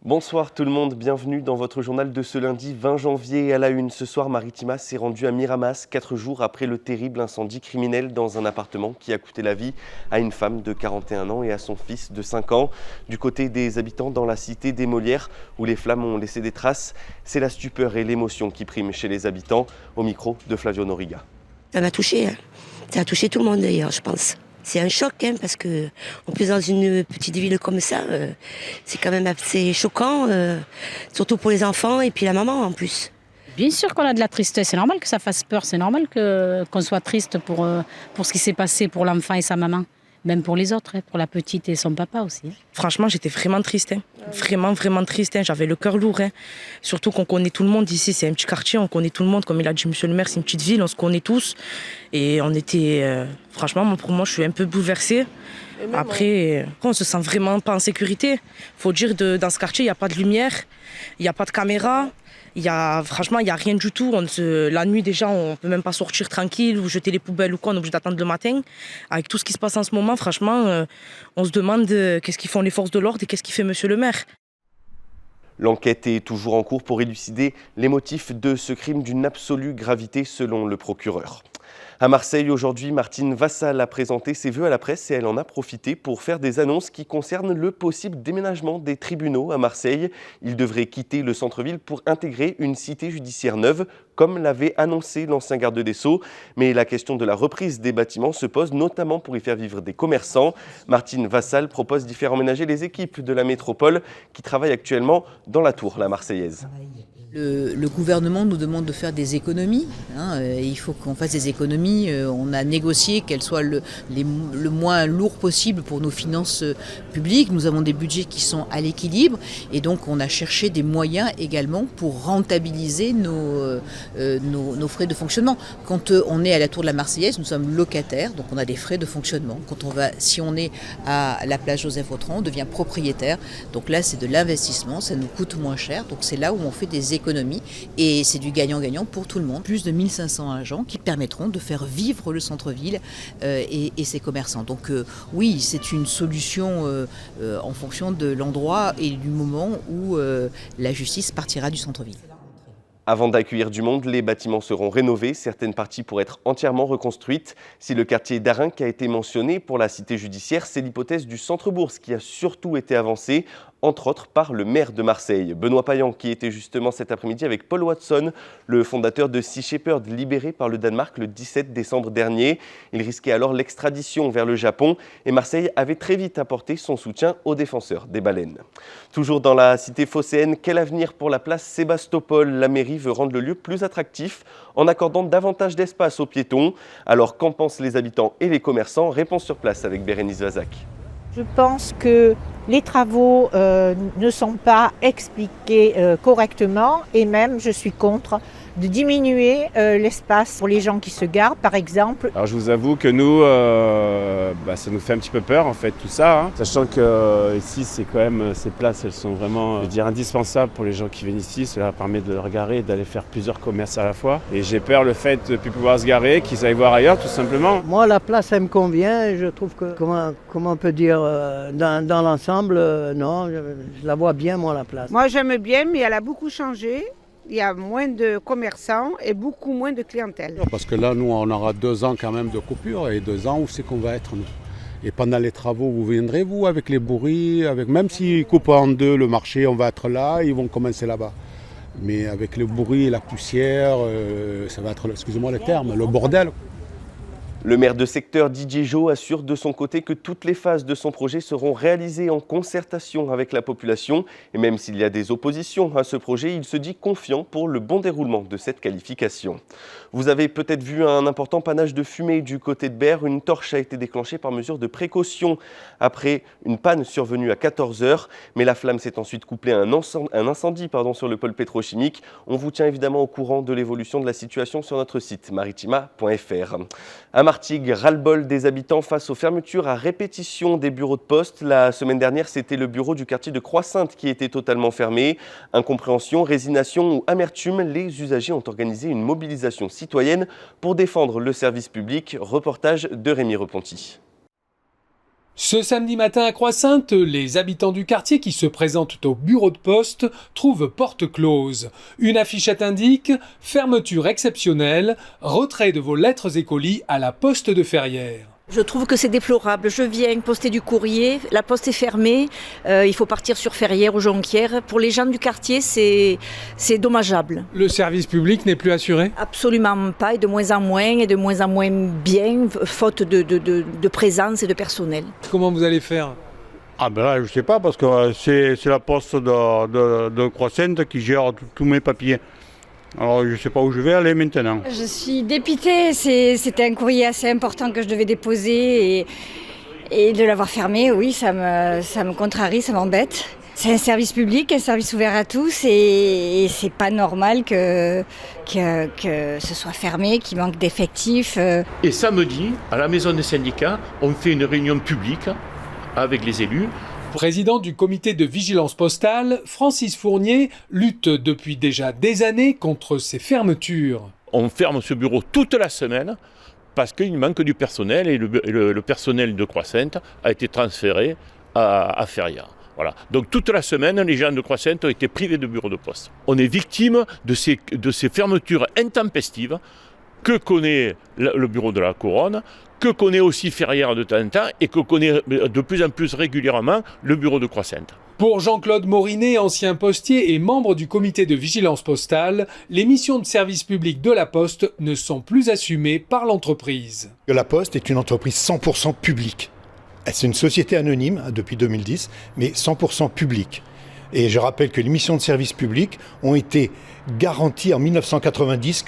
Bonsoir tout le monde, bienvenue dans votre journal de ce lundi 20 janvier. À la une, ce soir, Maritima s'est rendue à Miramas, 4 jours après le terrible incendie criminel dans un appartement qui a coûté la vie à une femme de 41 ans et à son fils de 5 ans. Du côté des habitants dans la cité des Molières, où les flammes ont laissé des traces, c'est la stupeur et l'émotion qui priment chez les habitants. Au micro de Flavio Noriga. Ça m'a touché, hein. Ça a touché tout le monde d'ailleurs, je pense. C'est un choc, hein, parce que en plus dans une petite ville comme ça, c'est quand même assez choquant, surtout pour les enfants et puis la maman en plus. Bien sûr qu'on a de la tristesse, c'est normal que ça fasse peur, c'est normal qu'on soit triste pour ce qui s'est passé pour l'enfant et sa maman, même pour les autres, hein, pour la petite et son papa aussi. Franchement, j'étais vraiment triste, hein. Vraiment triste, hein. J'avais le cœur lourd, hein. Surtout qu'on connaît tout le monde ici, c'est un petit quartier, on connaît tout le monde, comme il a dit monsieur le maire, c'est une petite ville, on se connaît tous. Et on était, franchement, pour moi, je suis un peu bouleversée. Après, on se sent vraiment pas en sécurité. Faut dire, dans ce quartier, il n'y a pas de lumière, il n'y a pas de caméra. Franchement, il n'y a rien du tout. La nuit, déjà, on ne peut même pas sortir tranquille ou jeter les poubelles ou quoi. On est obligé d'attendre le matin. Avec tout ce qui se passe en ce moment, franchement, on se demande qu'est-ce qu'ils font les forces de l'ordre et qu'est-ce qu'il fait monsieur le maire. L'enquête est toujours en cours pour élucider les motifs de ce crime d'une absolue gravité selon le procureur. À Marseille, aujourd'hui, Martine Vassal a présenté ses vœux à la presse et elle en a profité pour faire des annonces qui concernent le possible déménagement des tribunaux à Marseille. Ils devraient quitter le centre-ville pour intégrer une cité judiciaire neuve, comme l'avait annoncé l'ancien garde des Sceaux. Mais la question de la reprise des bâtiments se pose notamment pour y faire vivre des commerçants. Martine Vassal propose d'y faire emménager les équipes de la métropole qui travaillent actuellement dans la tour, la Marseillaise. Le gouvernement nous demande de faire des économies. Il faut qu'on fasse des économies. On a négocié qu'elles soient le moins lourd possible pour nos finances publiques. Nous avons des budgets qui sont à l'équilibre. Et donc, on a cherché des moyens également pour rentabiliser nos frais de fonctionnement. Quand on est à la Tour de la Marseillaise, nous sommes locataires, donc on a des frais de fonctionnement. Si on est à la place Joseph-Vautrin, on devient propriétaire. Donc là, c'est de l'investissement, ça nous coûte moins cher. Donc c'est là où on fait des économies et c'est du gagnant-gagnant pour tout le monde. Plus de 1500 agents qui permettront de faire vivre le centre-ville et ses commerçants. Donc oui, c'est une solution en fonction de l'endroit et du moment où la justice partira du centre-ville. Avant d'accueillir du monde, les bâtiments seront rénovés, certaines parties pour être entièrement reconstruites. Si le quartier d'Arinque a été mentionné pour la cité judiciaire, c'est l'hypothèse du centre-bourse qui a surtout été avancée, entre autres par le maire de Marseille, Benoît Payan, qui était justement cet après-midi avec Paul Watson, le fondateur de Sea Shepherd, libéré par le Danemark le 17 décembre dernier. Il risquait alors l'extradition vers le Japon et Marseille avait très vite apporté son soutien aux défenseurs des baleines. Toujours dans la cité phocéenne, quel avenir pour la place Sébastopol? La mairie veut rendre le lieu plus attractif en accordant davantage d'espace aux piétons. Alors qu'en pensent les habitants et les commerçants? Réponse sur place avec Bérénice Vazac. Je pense que les travaux ne sont pas expliqués correctement et même je suis contre de diminuer l'espace pour les gens qui se garent, par exemple. Alors je vous avoue que nous, ça nous fait un petit peu peur en fait tout ça, hein. Sachant que ici c'est quand même, ces places elles sont vraiment, indispensables pour les gens qui viennent ici. Cela permet de leur garer et d'aller faire plusieurs commerces à la fois. Et j'ai peur le fait de ne plus pouvoir se garer, qu'ils aillent voir ailleurs tout simplement. Moi la place elle me convient, je trouve que, comment on peut dire, dans l'ensemble, non, je la vois bien moi la place. Moi j'aime bien mais elle a beaucoup changé. Il y a moins de commerçants et beaucoup moins de clientèle. Parce que là, nous, on aura 2 ans quand même de coupure et 2 ans où c'est qu'on va être, nous. Et pendant les travaux, vous viendrez, vous, avec les bourris, même s'ils coupent en deux le marché, on va être là, ils vont commencer là-bas. Mais avec le bruit et la poussière, ça va être, excusez-moi le terme, le bordel. Le maire de secteur Didier Jo assure de son côté que toutes les phases de son projet seront réalisées en concertation avec la population. Et même s'il y a des oppositions à ce projet, il se dit confiant pour le bon déroulement de cette qualification. Vous avez peut-être vu un important panache de fumée du côté de Berre. Une torche a été déclenchée par mesure de précaution après une panne survenue à 14h. Mais la flamme s'est ensuite couplée à un incendie sur le pôle pétrochimique. On vous tient évidemment au courant de l'évolution de la situation sur notre site maritima.fr. À Martigues, ras-le-bol des habitants face aux fermetures à répétition des bureaux de poste. La semaine dernière, c'était le bureau du quartier de Croix-Sainte qui était totalement fermé. Incompréhension, résignation ou amertume, les usagers ont organisé une mobilisation citoyenne pour défendre le service public. Reportage de Rémi Reponti. Ce samedi matin à Croix-Sainte, les habitants du quartier qui se présentent au bureau de poste trouvent porte close. Une affichette indique « Fermeture exceptionnelle, retrait de vos lettres et colis à la poste de Ferrières ». Je trouve que c'est déplorable. Je viens poster du courrier, la poste est fermée, il faut partir sur Ferrières ou Jonquière. Pour les gens du quartier, c'est dommageable. Le service public n'est plus assuré ? Absolument pas, et de moins en moins bien, faute de présence et de personnel. Comment vous allez faire ? Ah ben là, je sais pas, parce que c'est la poste de Croix-Sainte qui gère tous mes papiers. Alors je ne sais pas où je vais aller maintenant. Je suis dépitée, c'était un courrier assez important que je devais déposer et de l'avoir fermé, oui, ça me contrarie, ça m'embête. C'est un service public, un service ouvert à tous et c'est pas normal que ce soit fermé, qu'il manque d'effectifs. Et samedi, à la maison des syndicats, on fait une réunion publique avec les élus. Président du comité de vigilance postale, Francis Fournier lutte depuis déjà des années contre ces fermetures. On ferme ce bureau toute la semaine parce qu'il manque du personnel et le personnel de Croix-Sainte a été transféré à Ferrières. Voilà. Donc toute la semaine, les gens de Croix-Sainte ont été privés de bureau de poste. On est victime de ces fermetures intempestives que connaît le bureau de la Couronne, que connaît aussi Ferrières de temps en temps et que connaît de plus en plus régulièrement le bureau de Croix-Sainte. Pour Jean-Claude Morinet, ancien postier et membre du comité de vigilance postale, les missions de service public de la Poste ne sont plus assumées par l'entreprise. La Poste est une entreprise 100% publique. C'est une société anonyme depuis 2010, mais 100% publique. Et je rappelle que les missions de service public ont été garanties en 1990,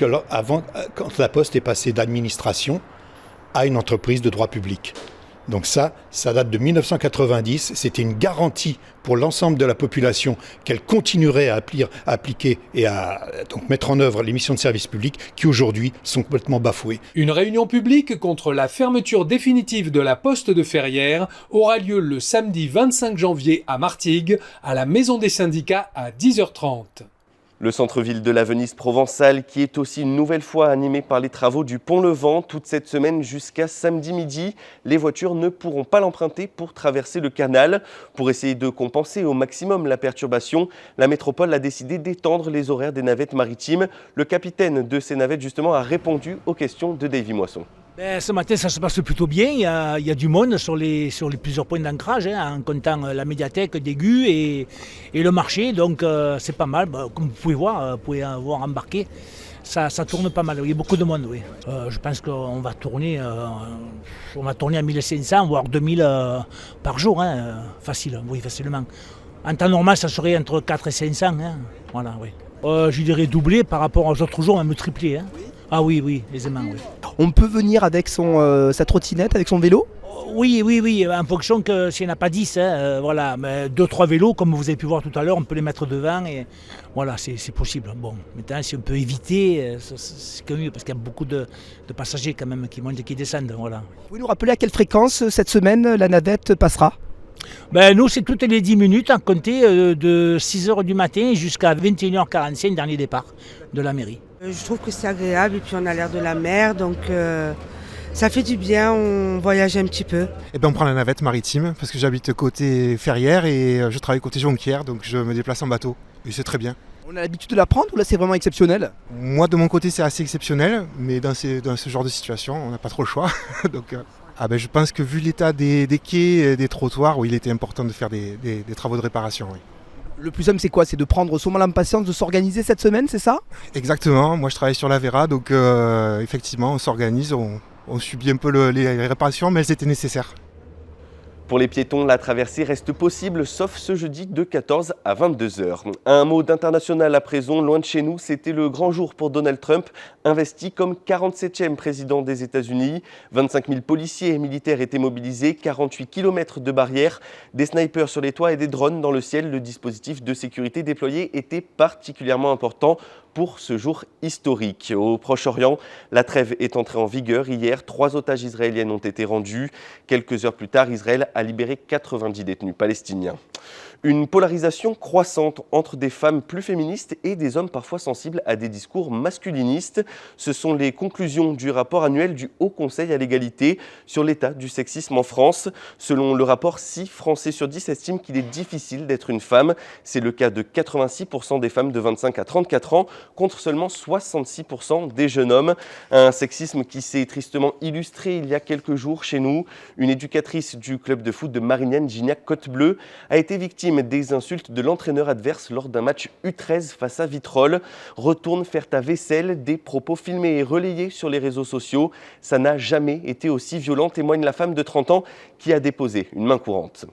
quand la Poste est passée d'administration à une entreprise de droit public. Donc ça date de 1990, c'était une garantie pour l'ensemble de la population qu'elle continuerait à appliquer et à donc mettre en œuvre les missions de service public qui aujourd'hui sont complètement bafouées. Une réunion publique contre la fermeture définitive de la poste de Ferrières aura lieu le samedi 25 janvier à Martigues, à la Maison des syndicats à 10h30. Le centre-ville de la Venise provençale qui est aussi une nouvelle fois animé par les travaux du pont Levant. Toute cette semaine jusqu'à samedi midi, les voitures ne pourront pas l'emprunter pour traverser le canal. Pour essayer de compenser au maximum la perturbation, la métropole a décidé d'étendre les horaires des navettes maritimes. Le capitaine de ces navettes justement a répondu aux questions de Davy Moisson. Ce matin, ça se passe plutôt bien. Il y a du monde sur les plusieurs points d'ancrage, en comptant la médiathèque d'Aigu et le marché. Donc, c'est pas mal. Comme vous pouvez voir embarqué. Ça tourne pas mal. Il y a beaucoup de monde, oui. Je pense qu'on va tourner à 1500, voire 2000 par jour. Facilement. En temps normal, ça serait entre 4 et 500. Voilà, oui. Je dirais doublé par rapport aux autres jours, même triplé. Ah oui, aisément, oui. On peut venir avec sa trottinette, avec son vélo ? Oui, en fonction que s'il n'y en a pas 10, voilà. Mais 2-3 vélos, comme vous avez pu voir tout à l'heure, on peut les mettre devant et voilà, c'est possible. Bon, maintenant, si on peut éviter, c'est que mieux, parce qu'il y a beaucoup de passagers quand même qui montent et qui descendent, voilà. Vous pouvez nous rappeler à quelle fréquence cette semaine la navette passera ? Nous, c'est toutes les 10 minutes, à compter de 6h du matin jusqu'à 21h45, dernier départ de la mairie. Je trouve que c'est agréable et puis on a l'air de la mer, donc ça fait du bien, on voyage un petit peu. On prend la navette maritime parce que j'habite côté Ferrières et je travaille côté Jonquière, donc je me déplace en bateau et c'est très bien. On a l'habitude de la prendre ou là c'est vraiment exceptionnel ? Moi de mon côté c'est assez exceptionnel, mais dans ce genre de situation on n'a pas trop le choix. Donc, je pense que vu l'état des quais, des trottoirs, il était important de faire des travaux de réparation. Oui. Le plus simple c'est quoi ? C'est de prendre son mal en patience, de s'organiser cette semaine, c'est ça ? Exactement, moi je travaille sur la Vera, donc effectivement on s'organise, on subit un peu les réparations, mais elles étaient nécessaires. Pour les piétons, la traversée reste possible, sauf ce jeudi de 14 à 22h. Un mot d'international à présent, loin de chez nous, c'était le grand jour pour Donald Trump, investi comme 47e président des États-Unis. 25 000 policiers et militaires étaient mobilisés, 48 km de barrières, des snipers sur les toits et des drones dans le ciel. Le dispositif de sécurité déployé était particulièrement important pour ce jour historique. Au Proche-Orient, la trêve est entrée en vigueur. Hier, 3 otages israéliennes ont été rendus. Quelques heures plus tard, Israël a libéré 90 détenus palestiniens. Une polarisation croissante entre des femmes plus féministes et des hommes parfois sensibles à des discours masculinistes. Ce sont les conclusions du rapport annuel du Haut Conseil à l'égalité sur l'état du sexisme en France. Selon le rapport, 6 Français sur 10 estiment qu'il est difficile d'être une femme. C'est le cas de 86% des femmes de 25 à 34 ans contre seulement 66% des jeunes hommes. Un sexisme qui s'est tristement illustré il y a quelques jours chez nous. Une éducatrice du club de foot de Marignane, Gignac-Côte-Bleue, a été victime des insultes de l'entraîneur adverse lors d'un match U13 face à Vitrolles. Retourne faire ta vaisselle, des propos filmés et relayés sur les réseaux sociaux. Ça n'a jamais été aussi violent, témoigne la femme de 30 ans qui a déposé une main courante.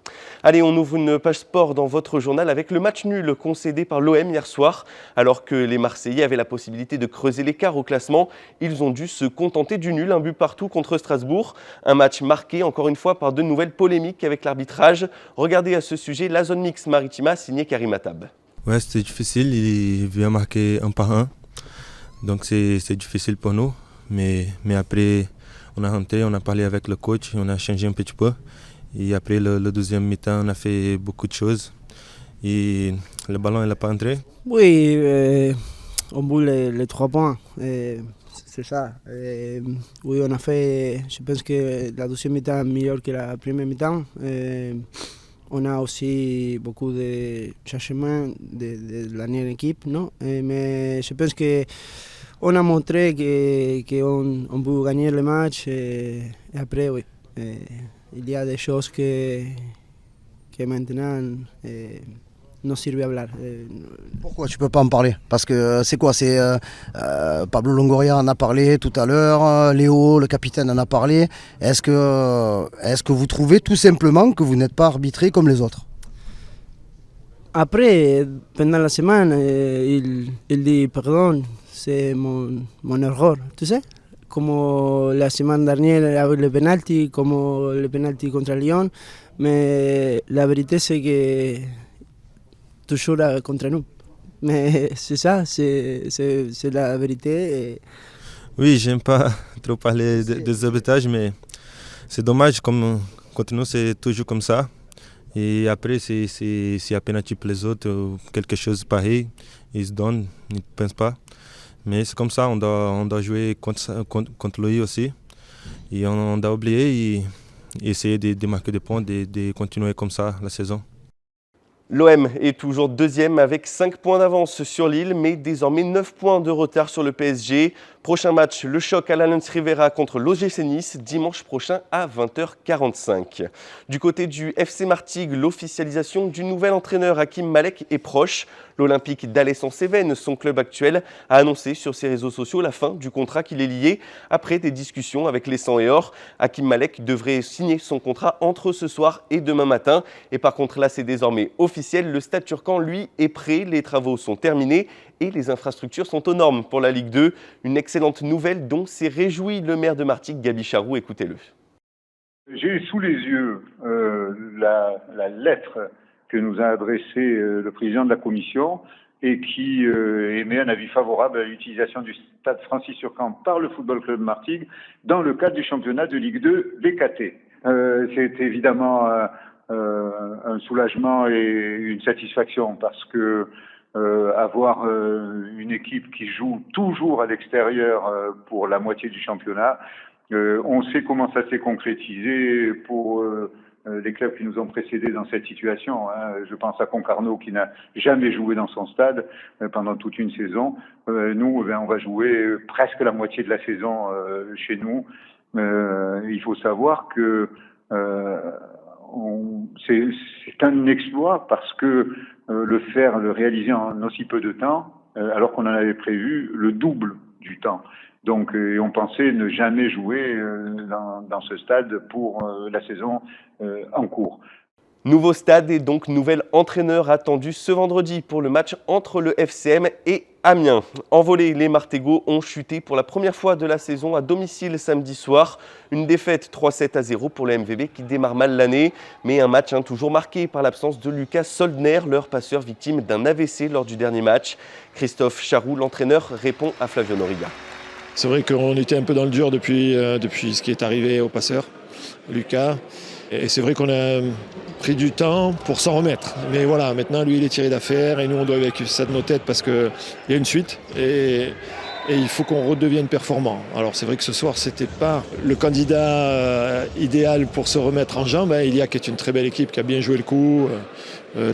Allez, on ouvre une page sport dans votre journal avec le match nul concédé par l'OM hier soir. Alors que les Marseillais avaient la possibilité de creuser l'écart au classement, ils ont dû se contenter du nul, un but partout contre Strasbourg. Un match marqué encore une fois par de nouvelles polémiques avec l'arbitrage. Regardez à ce sujet la zone mixte Maritima signée Karim Attab. Ouais, c'était difficile, il vient marquer un par un. Donc c'est difficile pour nous. Mais après, on a rentré, on a parlé avec le coach, on a changé un petit peu. Et après le deuxième mi-temps, on a fait beaucoup de choses. Et le ballon n'a pas entré. Oui, on boule les 3 points. C'est ça. Oui, on a fait, je pense que la deuxième mi-temps est meilleure que la première mi-temps. On a aussi beaucoup de changements de la dernière équipe, non? Mais je pense qu'on a montré qu'on peut gagner le match et après, oui. Il y a des choses que maintenant no sirve hablar. Pourquoi tu peux pas en parler? Parce que c'est quoi? C'est Pablo Longoria en a parlé tout à l'heure, Léo, le capitaine, en a parlé. Est-ce que vous trouvez tout simplement que vous n'êtes pas arbitré comme les autres? Après, pendant la semaine, il dit pardon, c'est mon erreur, tu sais? Comme la semaine dernière avec le penalty, comme le penalty contre Lyon. Mais la vérité, c'est que toujours contre nous. Mais c'est ça, c'est la vérité. Oui, j'aime pas trop parler des arbitrages, mais c'est dommage, comme contre nous, c'est toujours comme ça. Et après, c'est un penalty pour les autres, quelque chose pareil, ils se donnent, ils ne pensent pas. Mais c'est comme ça, on doit jouer contre lui aussi. Et on doit oublier et essayer de marquer des points, de continuer comme ça la saison. L'OM est toujours deuxième avec 5 points d'avance sur Lille, mais désormais 9 points de retard sur le PSG. Prochain match, le choc à l'Allianz Riviera contre l'OGC Nice, dimanche prochain à 20h45. Du côté du FC Martigues, l'officialisation du nouvel entraîneur Hakim Malek est proche. L'Olympique d'Alès-en-Cévennes, son club actuel, a annoncé sur ses réseaux sociaux la fin du contrat qui les liait. Après des discussions avec les 100 et or, Hakim Malek devrait signer son contrat entre ce soir et demain matin. Et par contre, là, c'est désormais officiel. Le Stade Turcan, lui, est prêt. Les travaux sont terminés et les infrastructures sont aux normes pour la Ligue 2. Une excellente nouvelle dont s'est réjoui le maire de Martigues, Gaby Charroux. Écoutez-le. J'ai sous les yeux la lettre que nous a adressée le président de la commission et qui émet un avis favorable à l'utilisation du stade Francis Turcan par le Football Club Martigues dans le cadre du championnat de Ligue 2 BKT. C'est évidemment un soulagement et une satisfaction parce que avoir une équipe qui joue toujours à l'extérieur pour la moitié du championnat, on sait comment ça s'est concrétisé pour les clubs qui nous ont précédés dans cette situation. Je pense à Concarneau qui n'a jamais joué dans son stade pendant toute une saison. Nous, on va jouer presque la moitié de la saison chez nous. Il faut savoir que c'est un exploit parce que le réaliser en aussi peu de temps, alors qu'on en avait prévu le double du temps. Donc on pensait ne jamais jouer dans ce stade pour la saison en cours. Nouveau stade et donc nouvel entraîneur attendu ce vendredi pour le match entre le FCM et Amiens. En volée, les Martégots ont chuté pour la première fois de la saison à domicile samedi soir. Une défaite 3-7-0 pour le MVB qui démarre mal l'année. Mais un match toujours marqué par l'absence de Lucas Soldner, leur passeur victime d'un AVC lors du dernier match. Christophe Charroux, l'entraîneur, répond à Flavio Noriga. C'est vrai qu'on était un peu dans le dur depuis ce qui est arrivé au passeur, Lucas. Et c'est vrai qu'on a pris du temps pour s'en remettre. Mais voilà, maintenant lui il est tiré d'affaire et nous on doit évacuer ça de nos têtes parce qu'il y a une suite et il faut qu'on redevienne performant. Alors c'est vrai que ce soir c'était pas le candidat idéal pour se remettre en jambes. Ilia qui est une très belle équipe qui a bien joué le coup.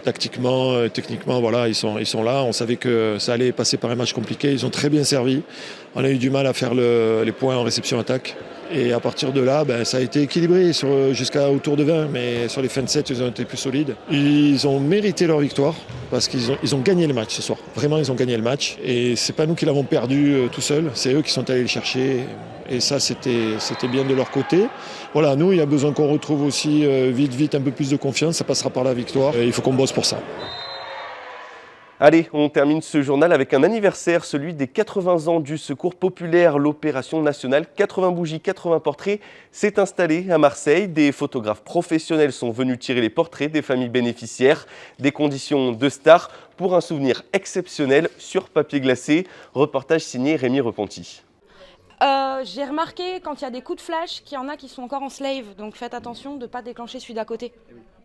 Tactiquement, techniquement, voilà, ils sont là. On savait que ça allait passer par un match compliqué. Ils ont très bien servi. On a eu du mal à faire les points en réception-attaque. Et à partir de là, ça a été équilibré jusqu'à autour de 20. Mais sur les fins de set, ils ont été plus solides. Ils ont mérité leur victoire parce qu'ils ont gagné le match ce soir. Vraiment, ils ont gagné le match. Et c'est pas nous qui l'avons perdu tout seuls. C'est eux qui sont allés le chercher. Et ça, c'était bien de leur côté. Voilà, nous, il y a besoin qu'on retrouve aussi vite un peu plus de confiance. Ça passera par la victoire. Et il faut qu'on bosse pour ça. Allez, on termine ce journal avec un anniversaire, celui des 80 ans du Secours populaire. L'opération nationale 80 bougies, 80 portraits s'est installée à Marseille. Des photographes professionnels sont venus tirer les portraits des familles bénéficiaires. Des conditions de star pour un souvenir exceptionnel sur papier glacé. Reportage signé Rémi Repenti. J'ai remarqué quand il y a des coups de flash qu'il y en a qui sont encore en slave, donc faites attention de ne pas déclencher celui d'à côté.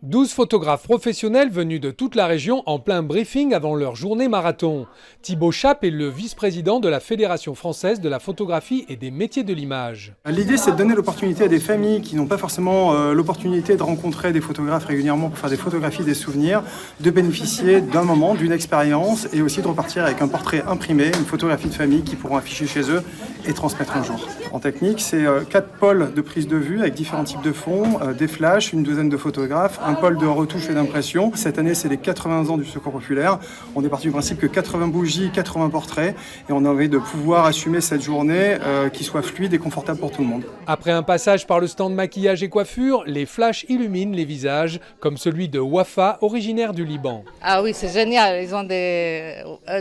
12 photographes professionnels venus de toute la région en plein briefing avant leur journée marathon. Thibaut Chappe est le vice-président de la Fédération française de la photographie et des métiers de l'image. L'idée, c'est de donner l'opportunité à des familles qui n'ont pas forcément l'opportunité de rencontrer des photographes régulièrement pour faire des photographies, des souvenirs, de bénéficier d'un moment, d'une expérience et aussi de repartir avec un portrait imprimé, une photographie de famille qu'ils pourront afficher chez eux et transmettre un jour. En technique, c'est 4 pôles de prise de vue avec différents types de fonds, des flashs, une douzaine de photographes, un pôle de retouche et d'impression. Cette année, c'est les 80 ans du Secours populaire. On est parti du principe que 80 bougies, 80 portraits, et on a envie de pouvoir assumer cette journée qui soit fluide et confortable pour tout le monde. Après un passage par le stand maquillage et coiffure, les flashs illuminent les visages, comme celui de Wafa, originaire du Liban. Ah oui, c'est génial. Ils ont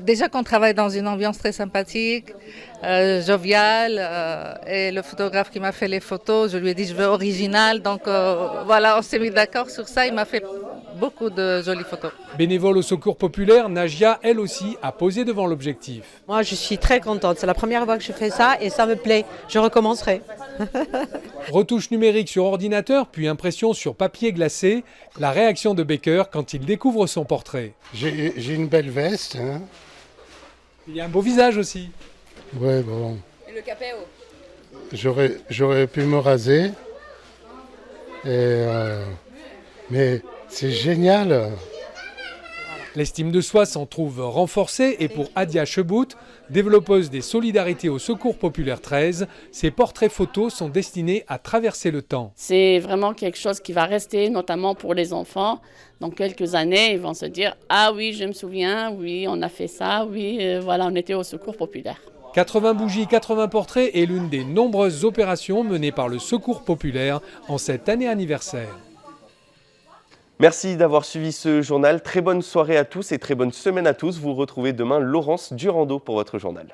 déjà qu'on travaille dans une ambiance très sympathique, joviale, et le photographe qui m'a fait les photos, je lui ai dit je veux original, donc voilà, on s'est mis d'accord sur ça, il m'a fait beaucoup de jolies photos. Bénévole au Secours populaire, Najia, elle aussi, a posé devant l'objectif. Moi, je suis très contente, c'est la première fois que je fais ça et ça me plaît, je recommencerai. Retouche numérique sur ordinateur, puis impression sur papier glacé, la réaction de Baker quand il découvre son portrait. J'ai une belle veste. Hein. Il y a un beau visage aussi. Ouais, bon. Et le capéo. J'aurais pu me raser. Mais c'est génial. L'estime de soi s'en trouve renforcée et pour Adia Chebout, développeuse des solidarités au Secours populaire 13, ces portraits photos sont destinés à traverser le temps. C'est vraiment quelque chose qui va rester, notamment pour les enfants. Dans quelques années, ils vont se dire « Ah oui, je me souviens, oui, on a fait ça, oui, voilà, on était au Secours populaire ». 80 bougies, 80 portraits est l'une des nombreuses opérations menées par le Secours populaire en cette année anniversaire. Merci d'avoir suivi ce journal. Très bonne soirée à tous et très bonne semaine à tous. Vous retrouvez demain Laurence Durando pour votre journal.